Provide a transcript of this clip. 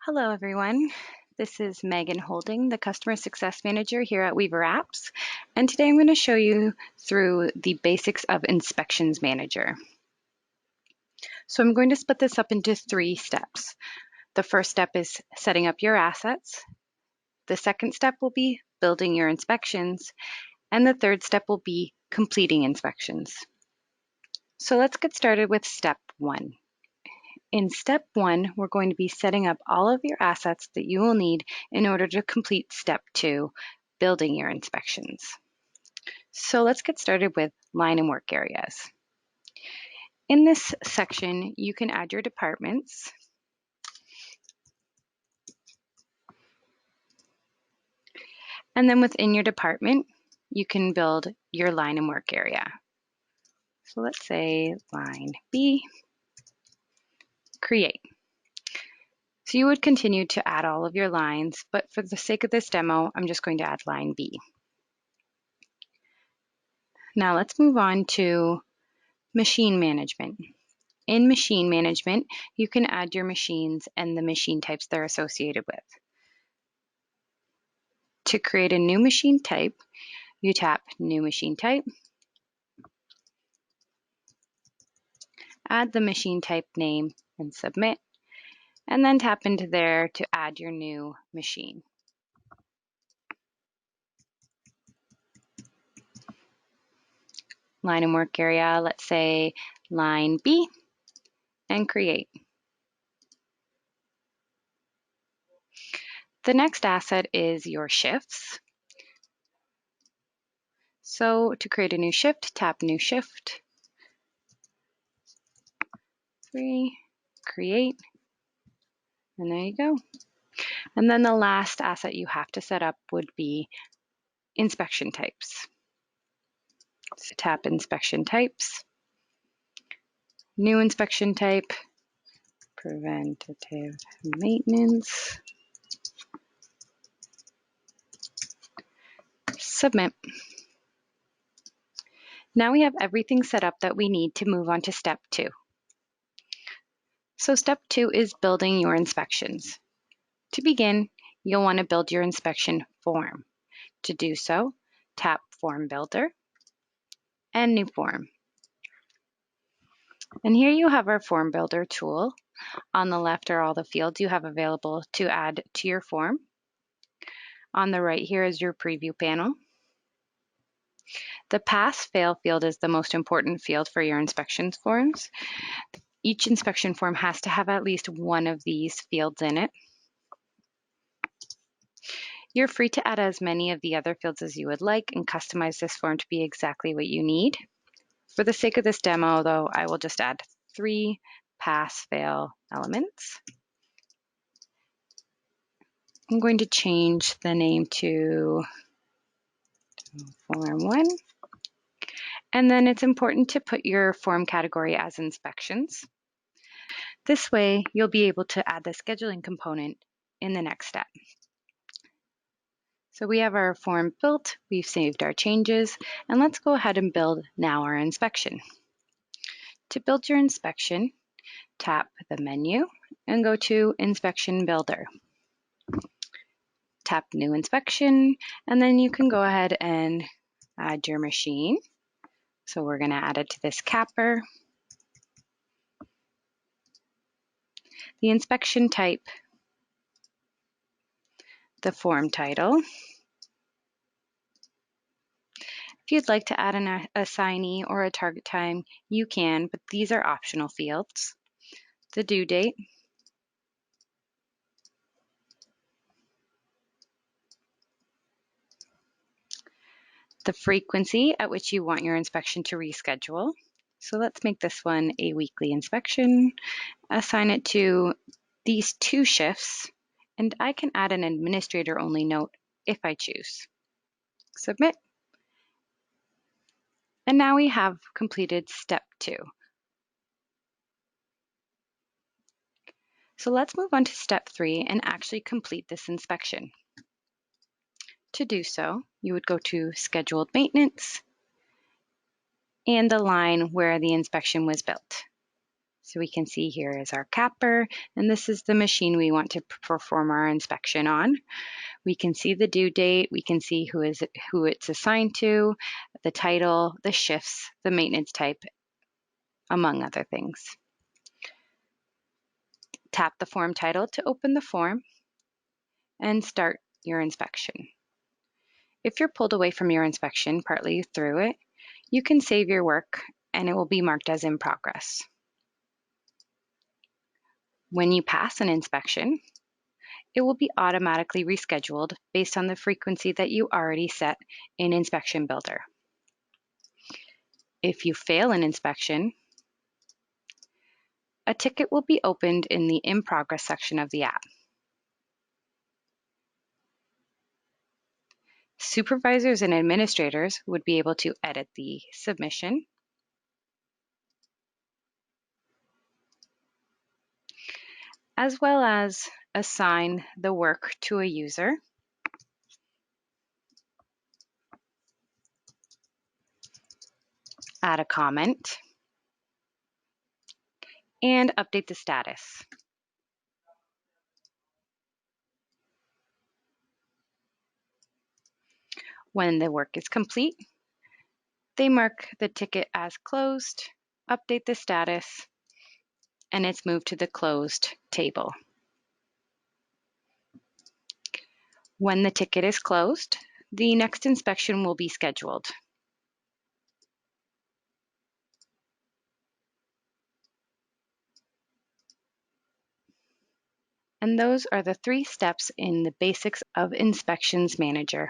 Hello, everyone. This is Megan Holding, the Customer Success Manager here at Weaver Apps. And today I'm going to show you through the basics of Inspections Manager. So I'm going to split this up into 3 steps. The first step is setting up your assets. The second step will be building your inspections. And the third step will be completing inspections. So let's get started with step 1. In step 1, we're going to be setting up all of your assets that you will need in order to complete step 2, building your inspections. So let's get started with line and work areas. In this section, you can add your departments. And then within your department, you can build your line and work area. So let's say line B, create. So you would continue to add all of your lines, but for the sake of this demo, I'm just going to add line B. Now let's move on to machine management. In machine management, you can add your machines and the machine types they're associated with. To create a new machine type, you tap New Machine Type, add the machine type name and submit, and then tap into there to add your new machine. Line and work area, let's say line B, and create. The next asset is your shifts. So to create a new shift, tap New Shift, create, and there you go. And then the last asset you have to set up would be inspection types. So tap Inspection Types, New Inspection Type, Preventative Maintenance, submit. Now we have everything set up that we need to move on to step 2. So step 2 is building your inspections. To begin, you'll want to build your inspection form. To do so, tap Form Builder and New Form. And here you have our Form Builder tool. On the left are all the fields you have available to add to your form. On the right here is your preview panel. The pass-fail field is the most important field for your inspections forms. Each inspection form has to have at least one of these fields in it. You're free to add as many of the other fields as you would like and customize this form to be exactly what you need. For the sake of this demo, though, I will just add 3 pass-fail elements. I'm going to change the name to Form 1. And then it's important to put your form category as inspections. This way, you'll be able to add the scheduling component in the next step. So we have our form built, we've saved our changes, and let's go ahead and build now our inspection. To build your inspection, tap the menu and go to Inspection Builder. Tap New Inspection, and then you can go ahead and add your machine. So we're going to add it to this capper. The inspection type, the form title. If you'd like to add an assignee or a target time, you can, but these are optional fields. The due date, the frequency at which you want your inspection to reschedule. So let's make this one a weekly inspection, assign it to these 2 shifts, and I can add an administrator-only note if I choose. Submit. And now we have completed step 2. So let's move on to step 3 and actually complete this inspection. To do so, you would go to Scheduled Maintenance and the line where the inspection was built. So we can see here is our capper, and this is the machine we want to perform our inspection on. We can see the due date, we can see who it's assigned to, the title, the shifts, the maintenance type, among other things. Tap the form title to open the form and start your inspection. If you're pulled away from your inspection partly through it, you can save your work and it will be marked as in progress. When you pass an inspection, it will be automatically rescheduled based on the frequency that you already set in Inspection Builder. If you fail an inspection, a ticket will be opened in the In Progress section of the app. Supervisors and administrators would be able to edit the submission, as well as assign the work to a user, add a comment, and update the status. When the work is complete, they mark the ticket as closed, update the status, and it's moved to the closed table. When the ticket is closed, the next inspection will be scheduled. And those are the 3 steps in the basics of Inspections Manager.